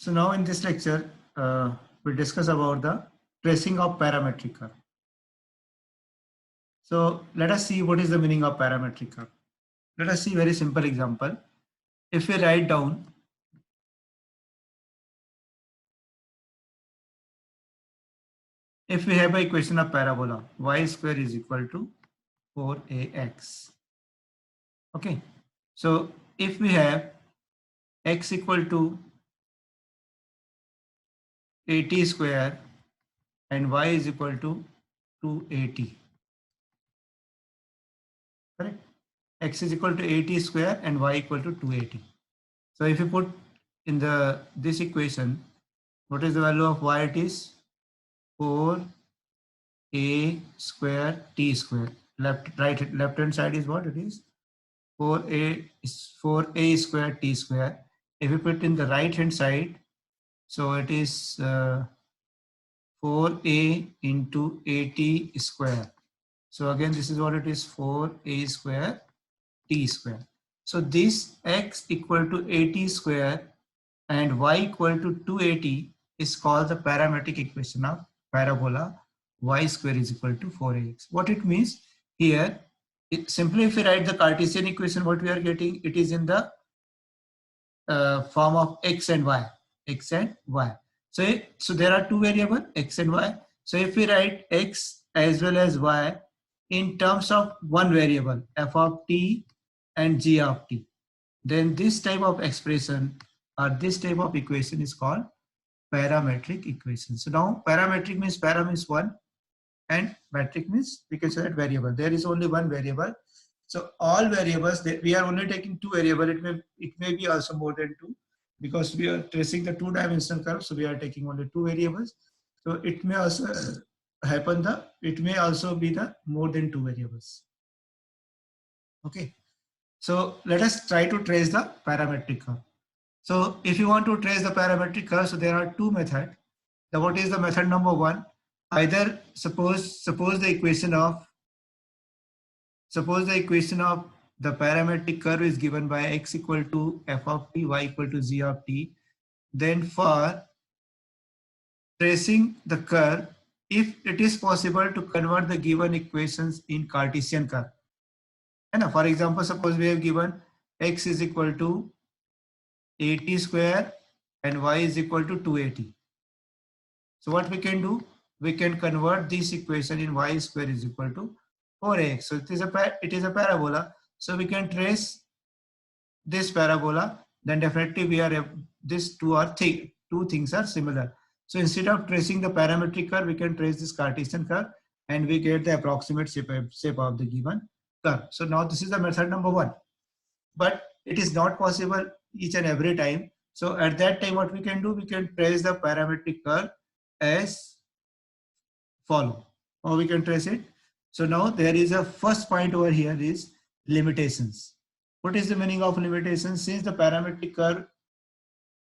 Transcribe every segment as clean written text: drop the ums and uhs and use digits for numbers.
So now in this lecture, we'll discuss about the tracing of parametric curve. So let us see what is the meaning of parametric curve. Let us see very simple example. If we write down if we have a equation of parabola y square is equal to 4ax. Okay. So if we have x equal to 80 square and y is equal to 280. Correct? X is equal to 80 square and y equal to 280. So if you put in this equation, what is the value of y? It is 4a square t square. Left hand side is what it is? 4a square t square. If you put in the right hand side, so it is 4a into 80 square. So again, this is what it is, 4a square t square. So this x equal to 80 square and y equal to 280 is called the parametric equation of parabola y square is equal to 4ax. What it means here, simply if we write the Cartesian equation, what we are getting, it is in the form of x and y. So there are two variables, x and y. So if we write x as well as y in terms of one variable, f of t and g of t, then this type of expression or this type of equation is called parametric equation. So now parametric means para means one and metric means we can say that variable. There is only one variable. So all variables that we are only taking two variable. It may be also more than two because we are tracing the two-dimensional curve. So we are taking only two variables. So it may also happen it may also be the more than two variables. Okay. So let us try to trace the parametric curve. So if you want to trace the parametric curve, so there are two methods. What is the method number one? Either suppose the equation of the parametric curve is given by x equal to f of t, y equal to g of t. Then for tracing the curve, if it is possible to convert the given equations in Cartesian curve. And for example, suppose we have given x is equal to 80 square and y is equal to 280. So what we can do? We can convert this equation in y square is equal to 4ax. So it is a parabola. So we can trace this parabola. Then definitely these two things are similar. So instead of tracing the parametric curve, we can trace this Cartesian curve and we get the approximate shape of the given curve. So now this is the method number one. But it is not possible each and every time. So at that time, what we can do? We can trace the parametric curve as follow. Or we can trace it. So now there is a first point over here is limitations. What is the meaning of limitations? Since the parametric curve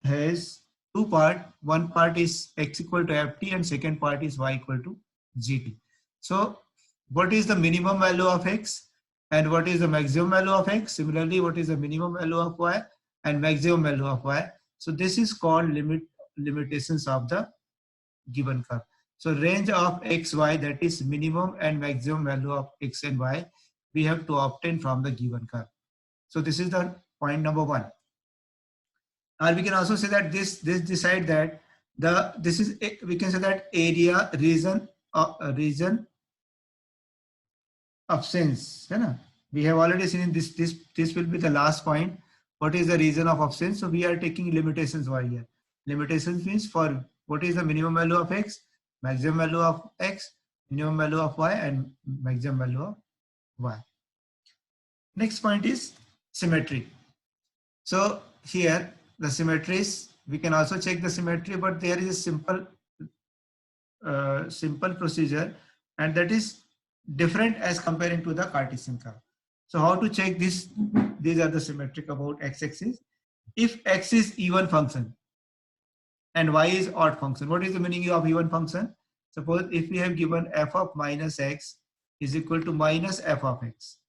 has two parts, one part is x equal to ft and second part is y equal to gt. So what is the minimum value of x and what is the maximum value of x? Similarly, what is the minimum value of y and maximum value of y? So this is called limitations of the given curve. So range of x, y, that is minimum and maximum value of x and y, we have to obtain from the given curve. So this is the point number one. Or we can also say that this decide that we can say that area region of sense. We have already seen in this will be the last point. What is the region of absence? So we are taking limitations over here. Limitations means for what is the minimum value of x, maximum value of x, minimum value of y, and maximum value of y. Next point is symmetry. So here the symmetries, we can also check the symmetry, but there is a simple procedure, and that is different as comparing to the Cartesian curve. So how to check this? These are the symmetric about x-axis. If x is even function and y is odd function, what is the meaning of even function? Suppose if we have given f of minus x is equal to minus f of x.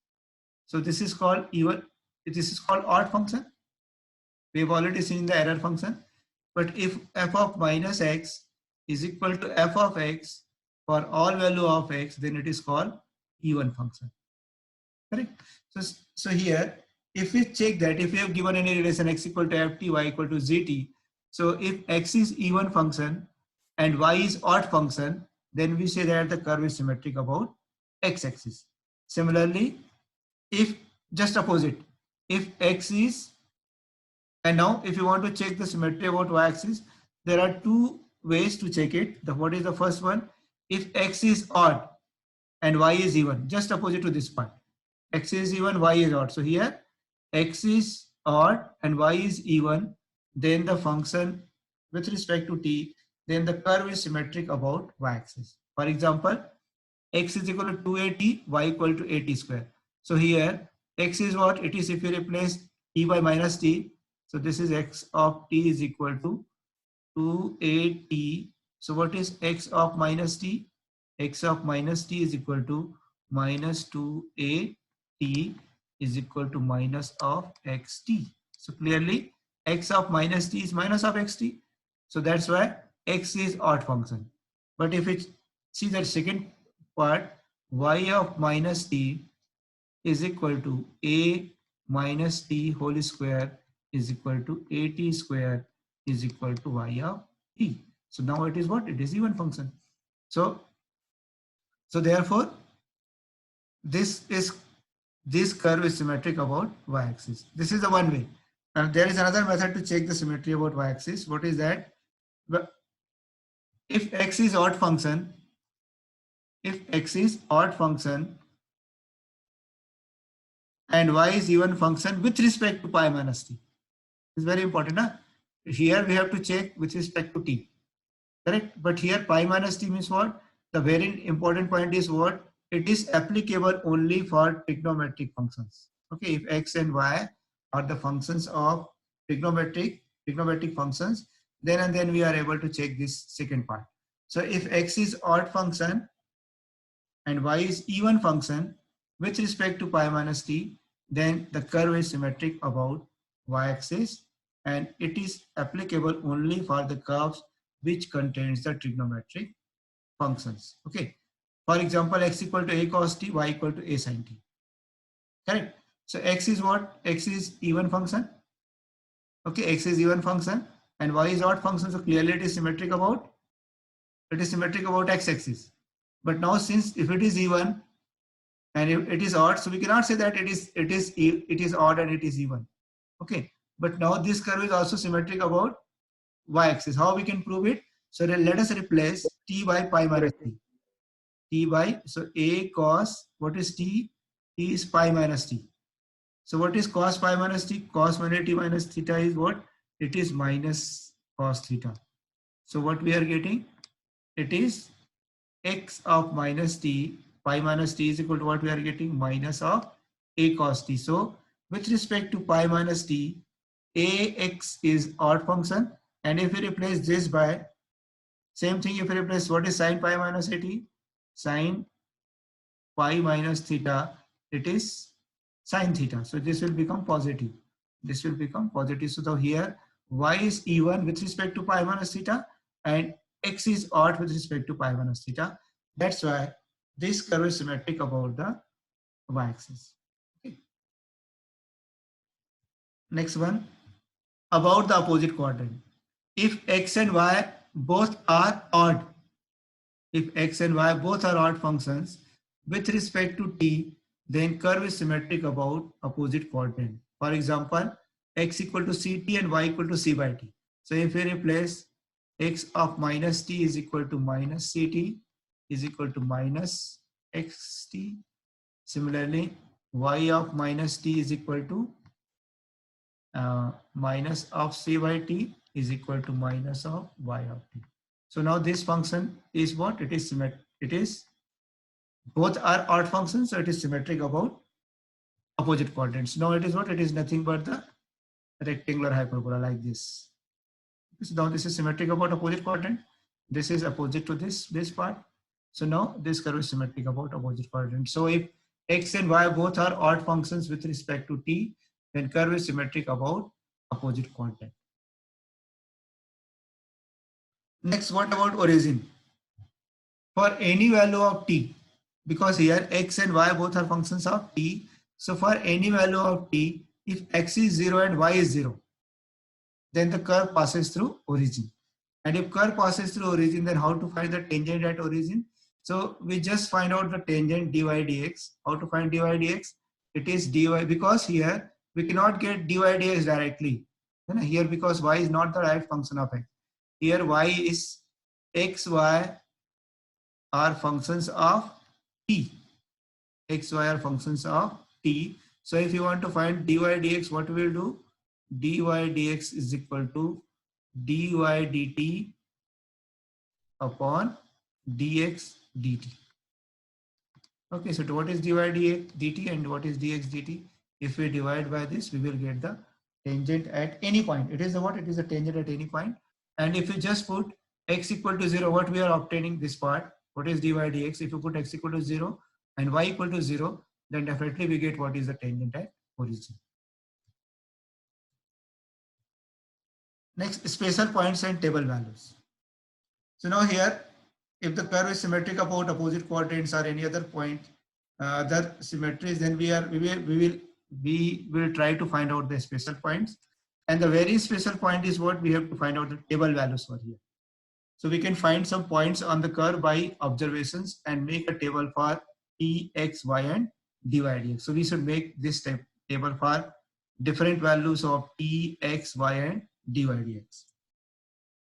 So this is called even. This is called odd function. We have already seen the error function. But if f of minus x is equal to f of x for all value of x, then it is called even function. Correct? So here, if we check that, if we have given any relation x equal to ft, y equal to zt, so if x is even function and y is odd function, then we say that the curve is symmetric about x-axis. Similarly, if just opposite, if x is, and now if you want to check the symmetry about y-axis, there are two ways to check it. What is the first one? If x is odd and y is even, just opposite to this part. X is even, y is odd. So here x is odd and y is even, then the function with respect to t, then the curve is symmetric about y-axis. For example, x is equal to 2at, y equal to at square. So here x is what? It is if you replace t by minus t. So this is x of t is equal to 2at. So what is x of minus t? X of minus t is equal to minus 2at is equal to minus of xt. So clearly x of minus t is minus of xt. So that's why x is odd function. But if it see that second part, y of minus t is equal to a minus t whole square is equal to at square is equal to y of t. So now it is what? It is even function. So therefore this curve is symmetric about y-axis. This is the one way. And there is another method to check the symmetry about y-axis. What is that? If x is odd function, and y is even function with respect to pi minus t. It's very important. Huh? Here we have to check with respect to t. Correct? But here pi minus t means what? The very important point is what? It is applicable only for trigonometric functions. Okay, if x and y are the functions of trigonometric functions, then and then we are able to check this second part. So if x is odd function and y is even function with respect to pi minus t, then the curve is symmetric about y-axis, and it is applicable only for the curves which contains the trigonometric functions. Okay. For example, x equal to a cos t, y equal to a sin t. Correct. So x is what? X is even function. Okay, x is even function and y is odd function. So clearly it is symmetric about x-axis. But now since if it is even and if it is odd, so we cannot say that it is odd and it is even. Okay. But now this curve is also symmetric about y-axis. How we can prove it? So then let us replace t by pi minus t. T by, so a cos, what is t? T is pi minus t. So what is cos pi minus t? Cos minus t minus theta is what? It is minus cos theta. So what we are getting? It is x of minus t, pi minus t is equal to what we are getting? Minus of a cos t. So with respect to pi minus t, ax is odd function, and if we replace this by same thing, if we replace what is sin pi minus at, sin pi minus theta, it is sin theta. So this will become positive. This will become positive. So here y is even with respect to pi minus theta and x is odd with respect to pi minus theta. That's why this curve is symmetric about the y-axis. Okay. Next one, about the opposite quadrant. If x and y both are odd, functions with respect to t, then curve is symmetric about opposite quadrant. For example, x equal to ct and y equal to c by t. So if we replace x of minus t is equal to minus ct is equal to minus xt. Similarly, y of minus t is equal to minus of c by t is equal to minus of y of t. So now this function is what? It is symmetric. It is both are odd functions, so it is symmetric about opposite quadrants. Now it is what? It is nothing but the rectangular hyperbola like this. So now this is symmetric about opposite quadrant. This is opposite to this part. So now this curve is symmetric about opposite quadrant. So if x and y both are odd functions with respect to t, then curve is symmetric about opposite quadrant. Next, what about origin? For any value of t, because here x and y both are functions of t, so for any value of t, if x is 0 and y is 0, then the curve passes through origin. And if curve passes through origin, then how to find the tangent at origin? So we just find out the tangent dy dx. How to find dy dx? It is dy, because here we cannot get dy dx directly. Here, because y is not the direct function of x. Here y is x, y are functions of t. X, y are functions of t. So if you want to find dy dx, what we will do? Dy dx is equal to dy dt upon dx dt. Okay, so what is dy dx dt and what is dx dt? If we divide by this, we will get the tangent at any point. It is the what? It is a tangent at any point. And if you just put x equal to 0, what we are obtaining this part? What is dy dx? If you put x equal to 0 and y equal to 0, then definitely we get what is the tangent at origin. Next, special points and table values. So now here, if the curve is symmetric about opposite quadrants or any other point, other symmetries, then we will try to find out the special points. And the very special point is what we have to find out the table values for here. So we can find some points on the curve by observations and make a table for t, x, y, and dy dx. So we should make this table for different values of t, x, y, and dy dx.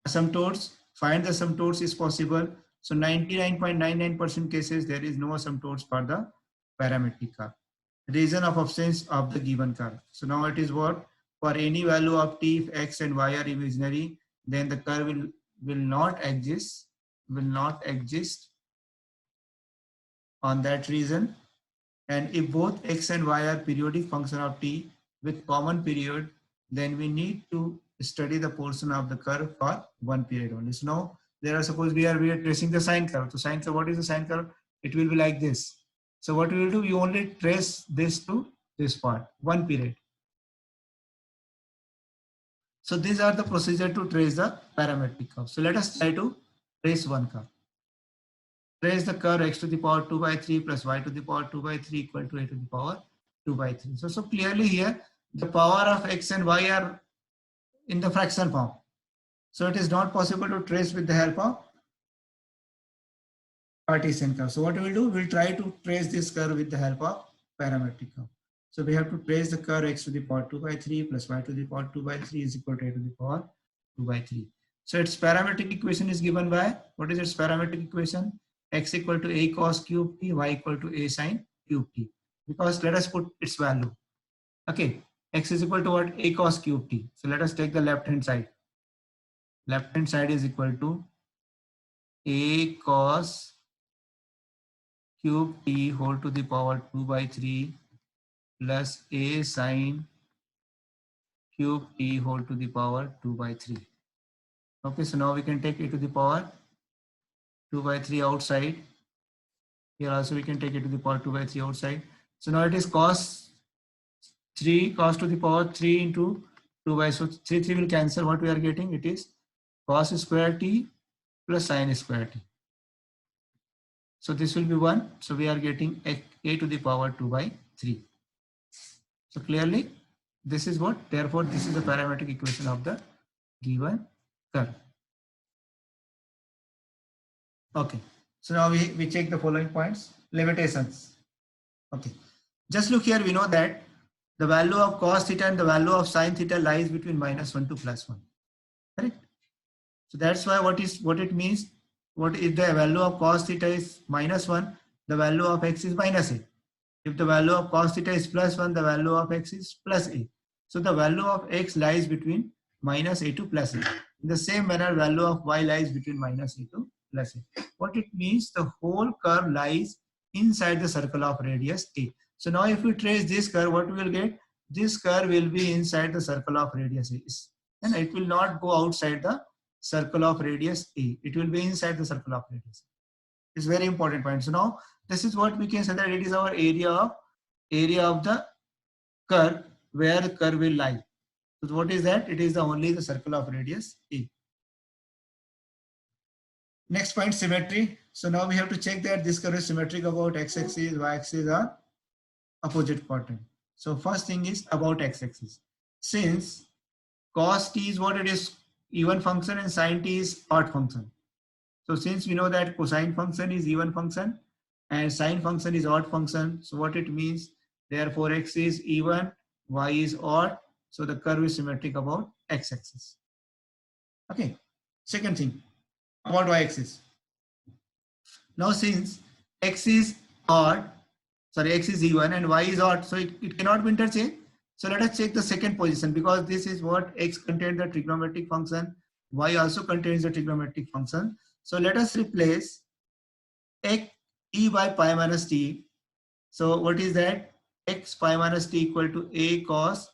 Asymptotes, find the asymptotes is possible. So 99.99% cases there is no asymptotes for the parametric curve. Reason of absence of the given curve. So now it is what? For any value of t, if x and y are imaginary, then the curve will not exist on that reason. And if both x and y are periodic function of t with common period, then we need to study the portion of the curve for one period only. So now there are, suppose we are tracing the sine curve. So sine curve, what is the sine curve? It will be like this. So what we will do, we only trace this to this part, one period. So these are the procedure to trace the parametric curve. So let us try to trace one curve. Trace the curve x to the power 2 by 3 plus y to the power 2 by 3 equal to a to the power 2 by 3. So clearly here the power of x and y are in the fraction form. So it is not possible to trace with the help of Cartesian curve. So what we will do, we will try to trace this curve with the help of parametric curve. So we have to trace the curve x to the power 2 by 3 plus y to the power 2 by 3 is equal to a to the power 2 by 3. So its parametric equation is given by, what is its parametric equation? X equal to a cos cube t, y equal to a sin cube t. Because let us put its value. Okay, x is equal to what? A cos cube t. So let us take the left hand side. Left hand side is equal to a cos cube t whole to the power 2 by 3 plus a sin cube t whole to the power 2 by 3. Okay, so now we can take a to the power 2 by 3 outside. Here also we can take it to the power 2 by 3 outside. So now it is cos to the power 3 into 2 by, so 3 will cancel. What we are getting? It is cos square t plus sin square t. So this will be 1. So we are getting a to the power 2 by 3. So clearly this is what? Therefore this is the parametric equation of the given curve. Okay. So now we check the following points. Limitations. Okay. Just look here, we know that the value of cos theta and the value of sin theta lies between -1 to +1. Correct? So that's why what it means, what if the value of cos theta is -1, the value of x is -a. If the value of cos theta is +1, the value of x is +a. So the value of x lies between -a to +a. In the same manner, value of y lies between -a to +a. What it means, the whole curve lies inside the circle of radius a. So now if we trace this curve, what we will get? This curve will be inside the circle of radius a. And it will not go outside the circle of radius a. It will be inside the circle of radius a. It's very important point. So now this is what we can say, that it is our area of the curve where the curve will lie. So what is that? It is only the circle of radius a. Next point, symmetry. So now we have to check that this curve is symmetric about x-axis, y-axis are opposite quadrant. So first thing is about x-axis. Since cos t is what it is, even function, and sin t is odd function. So since we know that cosine function is even function and sine function is odd function, so what it means, therefore x is even, y is odd, so the curve is symmetric about x-axis. Okay. Second thing about y-axis. Now since x is odd, sorry, x is even and y is odd, so it cannot be interchanged. So let us check the second position, because this is what x contains the trigonometric function, y also contains the trigonometric function. So let us replace x e by pi minus t. So what is that? X pi minus t equal to a cos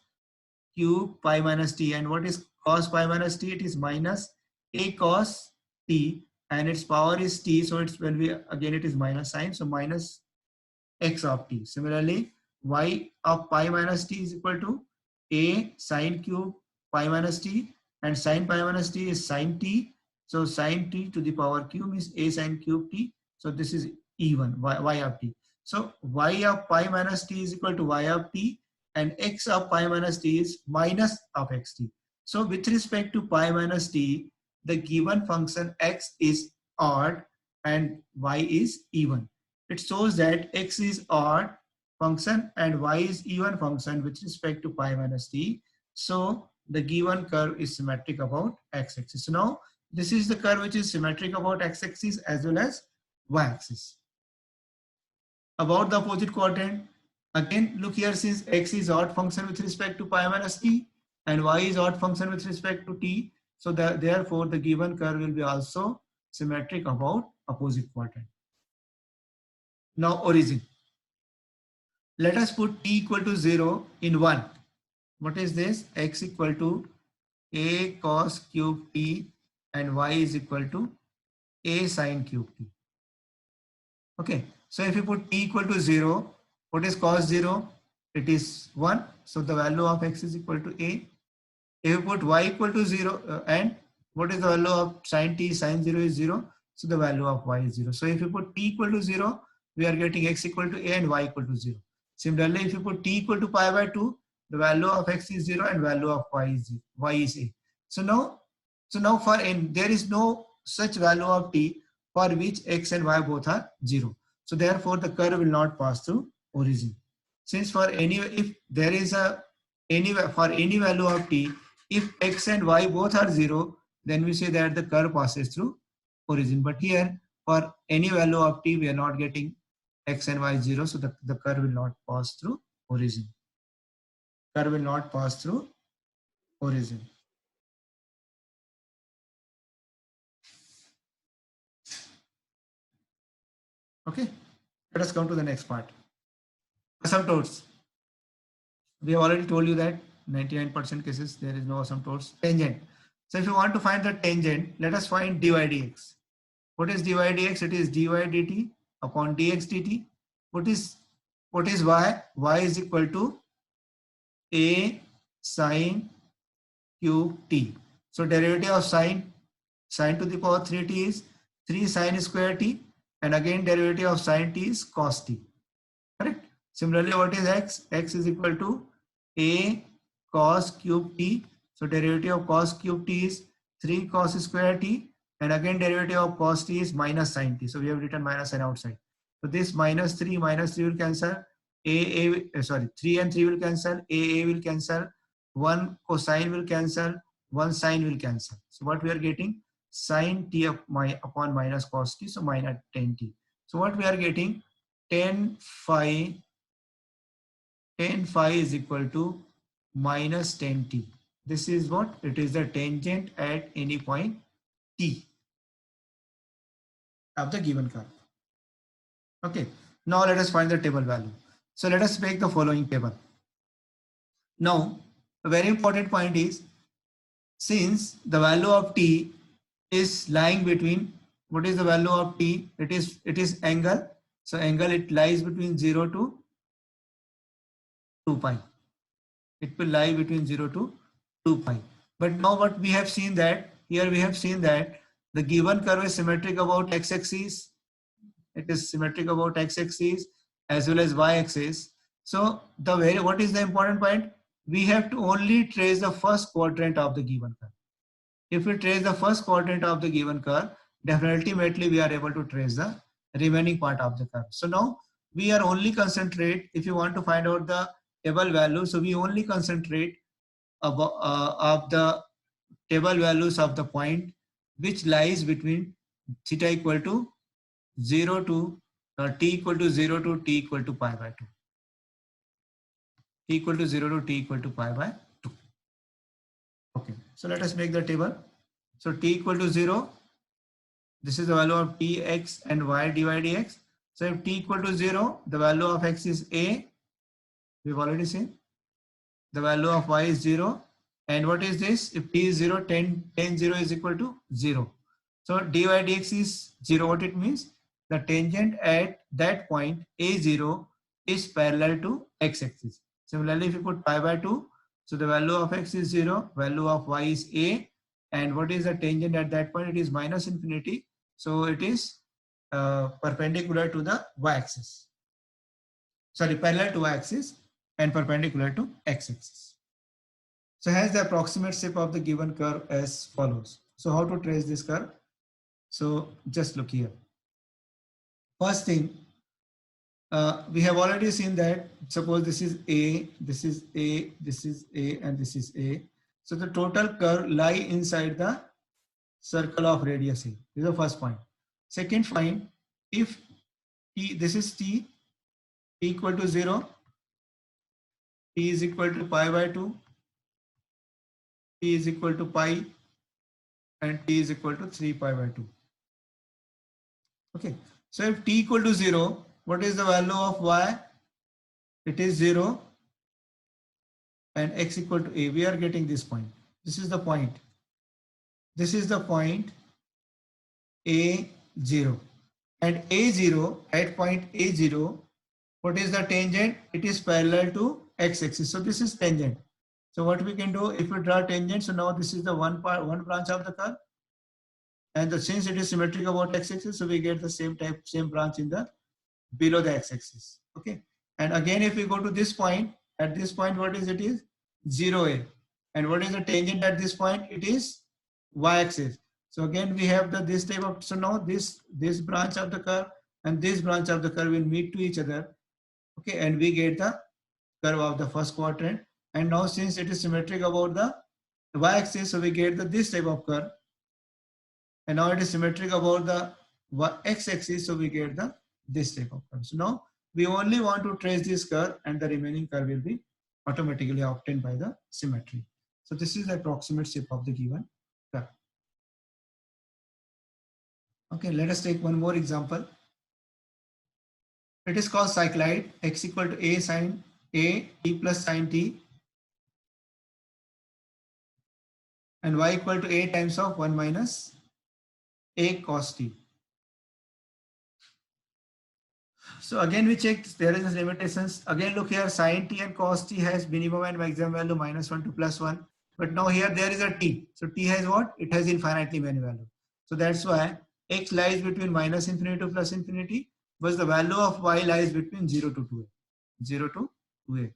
cube pi minus t. And what is cos pi minus t? It is minus a cos t, and its power is t. So it's when we again it is minus sign. So minus x of t. Similarly, y of pi minus t is equal to a sine cube pi minus t, and sine pi minus t is sine t. So sine t to the power cube is a sine cube t. So this is even y of t. So y of pi minus t is equal to y of t, and x of pi minus t is minus of xt. So with respect to pi minus t, the given function x is odd and y is even. It shows that x is odd function and y is even function with respect to pi minus t. So the given curve is symmetric about x-axis. So now this is the curve which is symmetric about x-axis as well as y-axis. About the opposite quadrant, again look here, since x is odd function with respect to pi minus t and y is odd function with respect to t, so therefore the given curve will be also symmetric about opposite quadrant. Now origin. Let us put t equal to 0 in 1. What is this? X equal to a cos cube t and y is equal to a sine cube t. Okay. So if you put t equal to 0, what is cos 0? It is 1. So the value of x is equal to a. If you put y equal to 0 and what is the value of sine t? Sine 0 is 0. So the value of y is 0. So if you put t equal to 0, we are getting x equal to a and y equal to 0. Similarly, if you put t equal to pi by 2, the value of x is 0 and value of y is a. So now for n, there is no such value of t for which x and y both are 0. So therefore, the curve will not pass through origin. Since for any, if there is a for any value of t, if x and y both are 0, then we say that the curve passes through origin. But here, for any value of t, we are not getting x and y 0, so the curve will not pass through origin. Curve will not pass through origin. Okay, let us come to the next part. Asymptotes. We have already told you that 99% cases there is no asymptotes. Tangent. So if you want to find the tangent, let us find dy dx. What is dy dx? It is dy dt upon dx dt. What is y? Y is equal to a sine cube t. So derivative of sine to the power 3t is 3 sine square t, and again derivative of sine t is cos t. Correct? Similarly, what is x? X is equal to a cos cube t. So derivative of cos cube t is 3 cos square t, and again derivative of cos t is minus sine t. So we have written minus sign outside. So this minus 3 will cancel. 3 and 3 will cancel. A will cancel. 1 cosine will cancel. 1 sine will cancel. So what we are getting? Sine t upon minus cos t. So minus 10t. So what we are getting? Tan phi is equal to minus 10t. This is what? It is the tangent at any point t of the given curve. Okay. Now let us find the table value. So let us make the following table. Now, a very important point is, since the value of t is lying between, what is the value of t? It is angle. So angle, it lies between 0 to 2 pi. It will lie between 0 to 2 pi. But now what we have seen that, here we have seen that The given curve is symmetric about x-axis. It is symmetric about x-axis as well as y-axis. So what is the important point? We have to only trace the first quadrant of the given curve. If we trace the first quadrant of the given curve, definitely ultimately we are able to trace the remaining part of the curve. So now we are only concentrate, if you want to find out the table value, so we only concentrate about, of the table values of the point which lies between theta equal to 0 to t equal to 0 to t equal to pi by 2. T equal to 0 to t equal to pi by 2. Okay, so let us make the table. So t equal to 0, this is the value of t, x and y dy dx. So if t equal to 0, the value of x is a, we've already seen. The value of y is 0. And what is this? If t is 0, tan 0 is equal to 0. So dy dx is 0. What it means? The tangent at that point a0 is parallel to x-axis. Similarly, if you put pi by 2, so the value of x is 0, value of y is a, and what is the tangent at that point? It is minus infinity. So it is perpendicular to the y-axis. Sorry, parallel to y-axis and perpendicular to x-axis. So has the approximate shape of the given curve as follows. So how to trace this curve? So just look here. First thing, we have already seen that suppose this is A, this is A, this is A, and this is A. So the total curve lie inside the circle of radius A. This is the first point. Second, find if T, this is T, T equal to 0, T is equal to pi by 2, T is equal to pi, and T is equal to 3 pi by 2. Okay, so if T equal to 0, what is the value of y? It is 0, and x equal to a. We are getting this point. This is the point. This is the point a0. And a0, at point a0, what is the tangent? It is parallel to x-axis. So this is tangent. So what we can do, if we draw tangent, so now this is the one branch of the curve. And since it is symmetric about x-axis, so we get the same branch in the below the x-axis. Okay. And again, if we go to this point, at this point, what is it is 0a. And what is the tangent at this point? It is y-axis. So again, we have this type of, so now this branch of the curve and this branch of the curve will meet to each other. Okay. And we get the curve of the first quadrant. And now since it is symmetric about the y-axis, so we get this type of curve. And now it is symmetric about the x-axis, so we get this type of curve. So now we only want to trace this curve, and the remaining curve will be automatically obtained by the symmetry. So this is the approximate shape of the given curve. Okay, let us take one more example. It is called cycloid, x equal to a sine a, t plus sine t, and y equal to a times of 1 minus a cos t. So again we check there is limitations. Again look here, sin t and cos t has minimum and maximum value -1 to +1. But now here there is a t. So t has what? It has infinitely many value. So that's why x lies between -infinity to +infinity, but the value of y lies between 0 to 2a. 0 to 2a.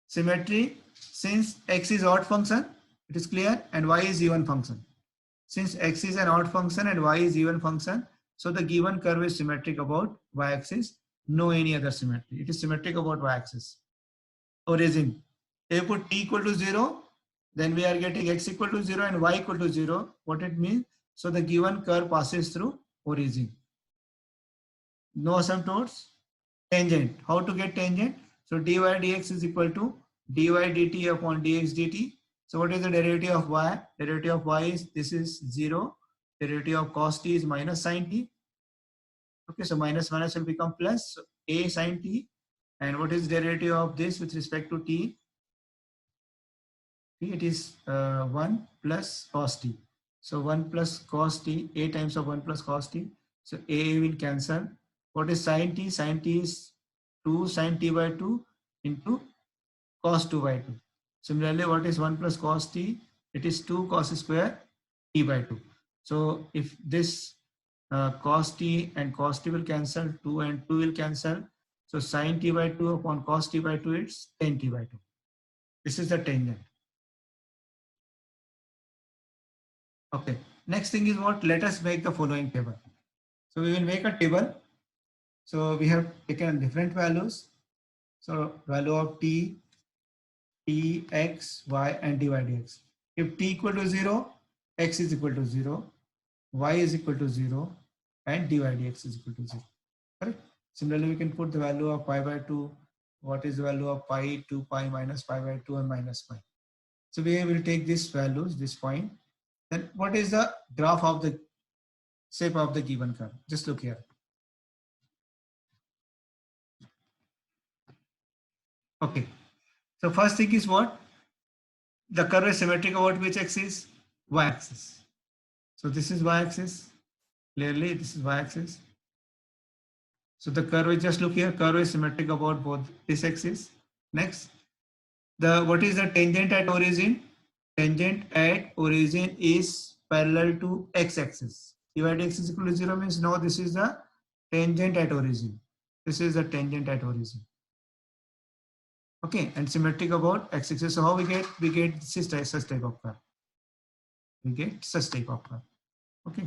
Symmetry, since x is odd function, it is clear, and y is even function. Since x is an odd function and y is even function, so the given curve is symmetric about y-axis, no any other symmetry. It is symmetric about y-axis. Origin. If you put t equal to 0, then we are getting x equal to 0 and y equal to 0. What it means? So the given curve passes through origin. No asymptotes. Tangent. How to get tangent? So dy dx is equal to dy dt upon dx dt. So what is the derivative of y? Derivative of y is, this is 0. Derivative of cos t is minus sin t. Okay, so minus minus will become plus. So a sin t. And what is derivative of this with respect to t? It is 1 plus cos t. So 1 plus cos t, a times of 1 plus cos t. So a will cancel. What is sin t? Sin t is 2 sin t by 2 into cos 2 by 2. Similarly, what is 1 plus cos t? It is 2 cos square t by 2. So if this cos t and cos t will cancel, 2 and 2 will cancel. So sin t by 2 upon cos t by 2, it's tan t by 2. This is the tangent. Okay. Next thing is what? Let us make the following table. So we will make a table. So we have taken different values. So value of t, t, x, y, and dy dx. If t equal to 0, x is equal to 0, y is equal to 0, and dy dx is equal to 0. Correct? Similarly, we can put the value of pi by 2. What is the value of pi, 2 pi minus pi by 2 and minus pi. So we will take these values, this point. Then what is the graph of the shape of the given curve? Just look here. Okay. So first thing is what? The curve is symmetric about which axis? Y axis. So this is y axis. Clearly, this is y axis. So the curve is, just look here, curve is symmetric about both this axis. Next, what is the tangent at origin? Tangent at origin is parallel to x axis. Divide x is equal to 0 means now this is the tangent at origin. This is the tangent at origin. Okay, and symmetric about x axis. So how we get? We get such type of curve. We get such type of curve. Okay.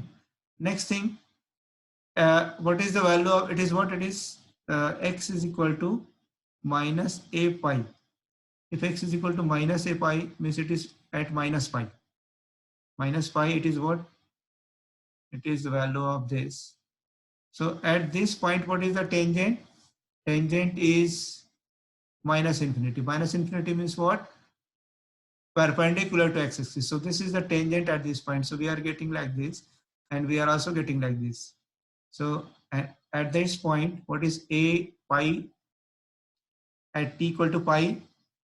Next thing, what is the value of it? Is what it is? X is equal to minus a pi. If x is equal to minus a pi, means it is at minus pi. Minus pi, it is what? It is the value of this. So at this point, what is the tangent? Tangent is minus infinity. Minus infinity means what? Perpendicular to x-axis. So this is the tangent at this point. So we are getting like this, and we are also getting like this. So at this point, what is a pi at t equal to pi?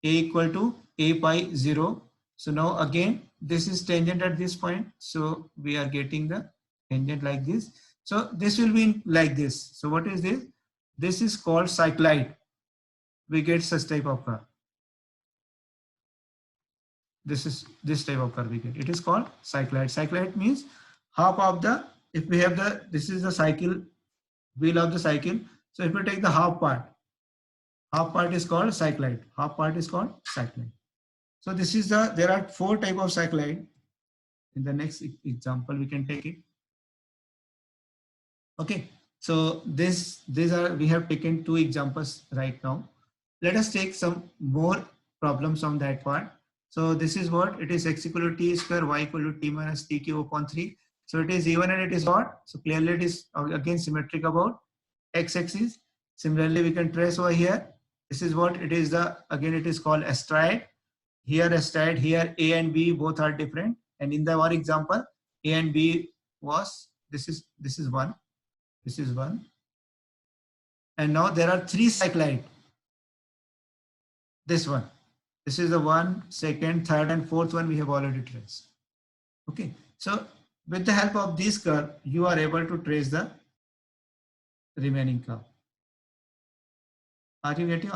A equal to a pi 0. So now again, this is tangent at this point. So we are getting the tangent like this. So this will be like this. So what is this? This is called cycloid. We get such type of curve. This is this type of curve we get. It is called cycloid. Cycloid means half of the, if we have the, this is the cycle, wheel of the cycle. So if we take the half part is called cycloid. Half part is called cycloid. So this is the, there are 4 type of cycloid. In the next example, we can take it. Okay. So these are, we have taken 2 examples right now. Let us take some more problems on that part. So this is what it is: x equal to t square, y equal to t minus t cube upon 3. So it is even and it is odd. So clearly it is again symmetric about x-axis. Similarly, we can trace over here. This is what it is, the, again it is called asteroid. Here asteroid, here a and b both are different. And in the our example, a and b was, this is 1, this is 1. And now there are 3 cycloid. This one. This is the 1, 2nd, 3rd, and 4th one we have already traced. Okay. So with the help of this curve, you are able to trace the remaining curve. Are you getting?